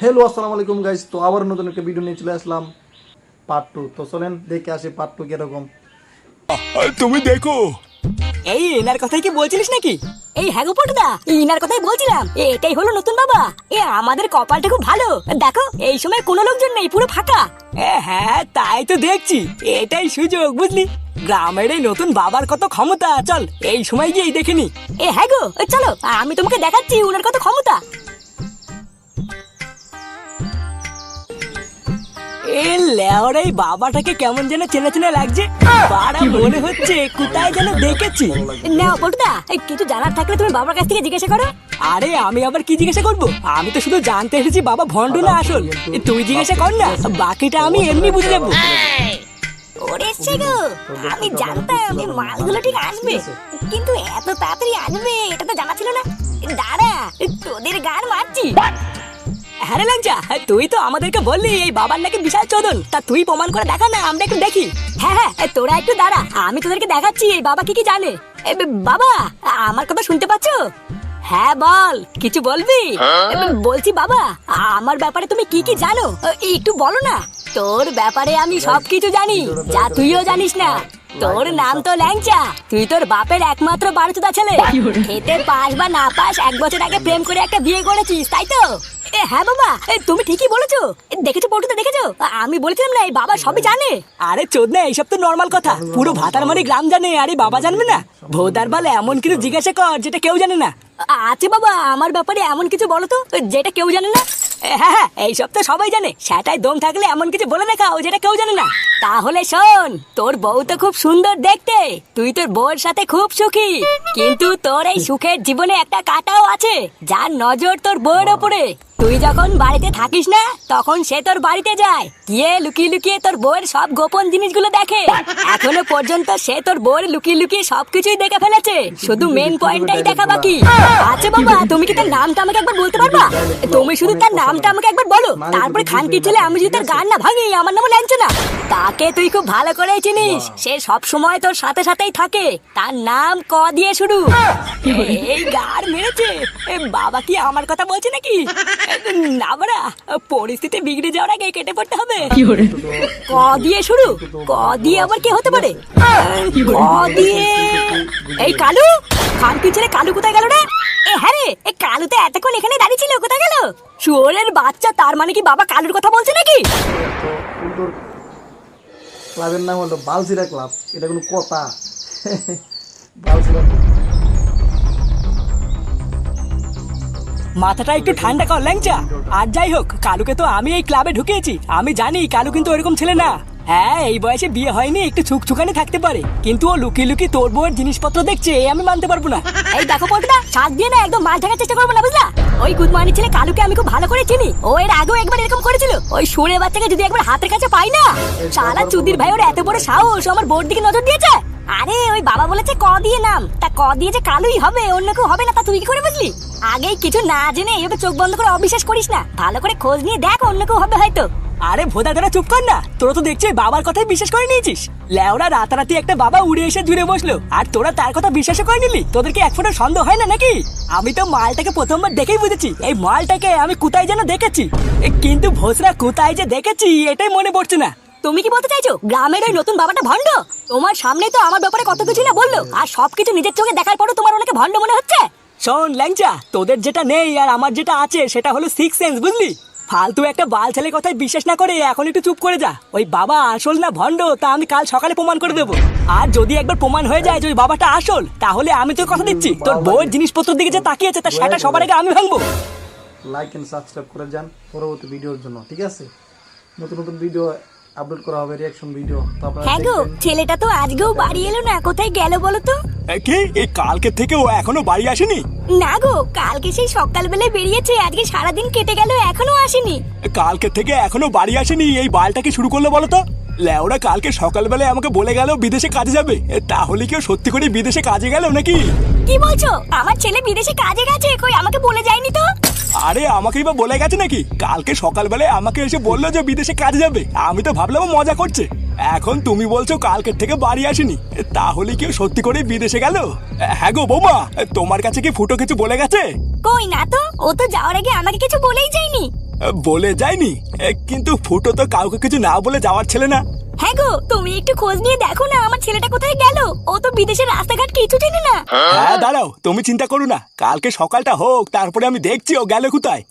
Hello আসসালামু আলাইকুম guys, তো আবার নতুন একটা ভিডিও নিয়ে চলে আসলাম পার্ট 2। তো চলেন দেখে আসি পার্ট 2 কিরকম। তুমি দেখো। এই এনার কথাই কি বলছিলিস নাকি? এই হ্যাঁ গো পটুদা, এনার কথাই বলছিলাম। এটাই হলো নতুন বাবা। আমাদের কপালটা খুব ভালো। দেখো এই সময় কোনো লোকজন নেই, পুরো ফাঁকা। হ্যাঁ তাই তো দেখছি, এটাই সুযোগ বুঝলি। গ্রামের এই নতুন বাবার কত ক্ষমতা, চল এই সময় গিয়ে দেখে নি। হ্যাঁ গো চলো, আমি তোমাকে দেখাচ্ছি ওনার কত ক্ষমতা। এই বাবাটাকে কেমন যেন চেনা চেনা লাগছে, বাড়া মনে হচ্ছে কোথায় যেন দেখেছি। নাও পটুদা, কিছু জানার থাকলে তুমি বাবার কাছ থেকে জিজ্ঞাসা করো। আরে আমি আবার কি জিজ্ঞাসা করবো? আমি তো শুধু জানতে এসেছি বাবা ভন্ড না আসল। তুই জিজ্ঞাসা কর না, বাকিটা আমি এমনি বুঝে যাবো। ওরে গো, আমি জানতাম এই মালগুলো ঠিক আসবে, কিন্তু এত তাড়াতাড়ি আসবে এটা তো জানা ছিল না। দাঁড়া, তোদের গান মারছি। হ্যাঁ লাঞ্চা, তুই তো আমাদেরকে বললি এই বাবার নাকি বিশাল চোদন, তা তুই প্রমাণ করে দেখা না, আমরা একটু দেখি। হ্যাঁ হ্যাঁ তোরা একটু দাঁড়া, আমি তোদেরকে দেখাচ্ছি এই বাবা কি কি জানে। বাবা আমার কথা শুনতে পাচ্ছ? হ্যাঁ বল, কিছু বলবি? বলছি বাবা, আমার ব্যাপারে তুমি কি কি জানো একটু বলো না। তোর ব্যাপারে আমি সবকিছু জানি, যা তুইও জানিস না। তোর নাম তো ল্যাংচা, তুই তোর বাপের একমাত্র বারোচোদা ছেলে। খেতে পাস বা না পাস, 1 বছর আগে প্রেম করে একটা বিয়ে করেছিস, তাই তো? হ্যাঁ বাবা, তুমি ঠিকই বলেছো। দেখেছো পটুদা, দেখেছো? আমি বলেছিলাম না এই বাবা সবই জানে। আরে চোদনা, এইসব তো নর্মাল কথা, পুরো ভাতারমারি গ্রাম জানে, আরে বাবা জানবে না? ভোদার বলে এমন কিছু জিজ্ঞাসা কর যেটা কেউ জানে না। আছে বাবা, আমার ব্যাপারে এমন কিছু বলো তো যেটা কেউ জানে না। হ্যাঁ হ্যাঁ এইসব তো সবাই জানে, সেটাই দম থাকলে এমন কিছু বলে দেখাও যেটা কেউ জানে না। তাহলে শোন, তোর বউ তো খুব সুন্দর দেখতে, তুই তোর বউর সাথে খুব সুখী, কিন্তু তোর এই সুখের জীবনে একটা কাঁটাও আছে, যার নজর তোর বউয়ের ওপরে। তুই যখন বাড়িতে থাকিস না, তখন সে তোর বাড়িতে যায়, গিয়ে লুকিয়ে লুকিয়ে তোর বউয়ের সব গোপন জিনিসগুলো দেখে। এখনো পর্যন্ত সে তোর বউয়ের লুকিয়ে লুকিয়ে সবকিছুই দেখে ফেলেছে, শুধু মেন পয়েন্টটাই দেখা বাকি। আচ্ছা বাবা, তুমি কি তার নামটা আমাকে একবার বলতে পারবা? তুমি শুধু তার নামটা আমাকে একবার বলো, তারপরে খানকির ছেলে আমি যদি তার গান না ভাঙি, আমার নামও ল্যাংচা না। তাকে তুই খুব ভালো করেই চিনিস, সে সব সময় তোর সাথে সাথেই থাকে। তার নাম ক দিয়ে শুরু। এই গার মেরেছে, বাবা কি আমার কথা বলছে নাকি? না বাড়া, পরিস্থিতি বিগড়ে যাওয়ার আগে কেটে পড়তে হবে। ক দিয়ে শুরু, ক দিয়ে আবার কি হতে পারে? ক দিয়ে এই কালু, খানকির ছেলে কালু কোথায় গেল রে? হ্যাঁ রে, এই কালুতে এতক্ষণ এখানে দাঁড়িয়ে ছিল, কোথায় গেল? শুয়োরের বাচ্চা, তার মানে কি বাবা কালুর কথা বলছে নাকি? ক্লাবের নাম হলো বালসিরা ক্লাব, এটা কোনো কথা? বালসিরা মাথাটা একটু ঠান্ডা কর ল্যাংচা। আর যাই হোক, কালুকে তো আমি এই ক্লাবে ঢুকিয়েছি, আমি জানি কালু কিন্তু ওরকম ছেলে না। হ্যাঁ এই বয়সে বিয়ে হয়নি, একটু ছুকছুকানি থাকতে পারে, কিন্তু ও লুকিয়ে লুকিয়ে তোর বউয়ের জিনিসপত্র দেখছে, আমি মানতে পারবো না। এই দেখো পটুদা, ছাদ দিয়ে না একদম মাছ ঢাকার চেষ্টা করবো না, বুঝলা? ওই গুদমানি ছেলে কালুকে আমি খুব ভালো করে চিনি, ও এর আগেও একবার এরকম করেছিল। ওই সুরে বাচ্চাকে যদি একবার হাতের কাছে পাই না, শালা চুদির ভাই ওর এত বড় সাহস আমার বউর দিকে নজর দিয়েছে। আরে ওই বাবা বলেছে ক দিয়ে নাম, তা ক দিয়ে যে কালুই হবে, অন্য কেউ হবে না, তা তুই কি করে বুঝলি? আগেই কিছু না জেনে এভাবে চোখ বন্ধ করে অবিশ্বাস করিস না, ভালো করে খোঁজ নিয়ে দেখ, অন্য কেউ হবে হয়তো। আরে ভোদা তোরা চুপ কর না, তোরা তো দেখছিস বাবার কথাই বিশ্বাস করে নিয়েছিস। লেওরা রাতারাতি একটা বাবা উড়ে এসে জুড়ে বসলো, আর তোরা তার কথা বিশ্বাসও করে নিলি। তোদের কি এক ফোঁটা সন্দেহ হয় না নাকি? আমি তো মালটাকে প্রথমবার দেখেই বুঝেছি, এই মালটাকে আমি কোথায় যেন দেখেছি, কিন্তু ভোসরা কোথায় যে দেখেছি এটাই মনে পড়ছে না। তুমি কি বলতে চাইছো গ্রামের ওই নতুন বাবাটা ভণ্ড? তোমার সামনে তো আমার ব্যাপারে কত কিছু না বললো, আর সবকিছু নিজের চোখে দেখার পরও তোমার ওনাকে ভণ্ড মনে হচ্ছে? শোন ল্যাংচা, তোদের যেটা নেই আর আমার যেটা আছে সেটা হলো 6 সেন্স, বুঝলি? ফালতু একটা বাল ছেলের কথায় বিশ্বাস না করে এখন একটু চুপ করে যা। ওই বাবা আসল না ভণ্ড তা আমি কাল সকালে প্রমাণ করে দেবো। আর যদি একবার প্রমাণ হয়ে যায় যে ওই বাবাটা আসল, তাহলে আমি তোর কথা দিচ্ছি, তোর বউয়ের জিনিসপত্র দিকে যে তাকিয়েছে তা সেটা সবার আগে আমি ভাঙবো। লাইক এন্ড সাবস্ক্রাইব করে যান পরবর্তী ভিডিওর জন্য, ঠিক আছে? নতুন নতুন ভিডিও আপলোড করা হবে, রিঅ্যাকশন ভিডিও। তো আপনারা হ্যাঁ গো, ছেলেটা তো আজকেও বাড়ি এলো না, কোথায় গেল বলো তো? কি এই কালকে থেকে ও এখনো বাড়ি আসেনি? না গো, কালকে সেই সকালবেলায় বেরিয়েছে, আজকে সারাদিন কেটে গেল, এখনো আসেনি। কালকে থেকে এখনো বাড়ি আসেনি, এই বালটা কি শুরু করলো বলো তো? লেওরা কালকে সকালবেলায় আমাকে বলে গেল বিদেশে কাজে যাবে, তাহলে কি ও সত্যি করে বিদেশে কাজে গেল নাকি? কি বলছো? আমার ছেলে বিদেশে কাজে গেছে? কই আমাকে বলে যায়নি তো। আরে আমাকেই বা বলে গেছে নাকি? কালকে সকালবেলায় আমাকে এসে বললো যে বিদেশে কাজে যাবে, আমি তো ভাবলাম ও মজা করছে। এখন তুমি বলছো কালকের থেকে বাড়ি আসেনি, তাহলে কি ও সত্যি করে বিদেশে গেল? হ্যাঁ গো বৌমা, তোমার কাছে কি ফুটো কিছু বলে গেছে? কই না তো, ও তো যাওয়ার আগে আমাকে কিছু বলেই যায়নি। বলে যায়নি, কিন্তু ফুটো তো কাউকে কিছু না বলে যাওয়ার ছেলে না। হ্যাঁ গো, তুমি একটু খোঁজ নিয়ে দেখো না আমার ছেলেটা কোথায় গেল। ও তো বিদেশের রাস্তাঘাট কিছু চেনে না। হ্যাঁ দাঁড়াও, তুমি চিন্তা করো না, কালকে সকালটা হোক, তারপরে আমি দেখছি ও গেল কোথায়।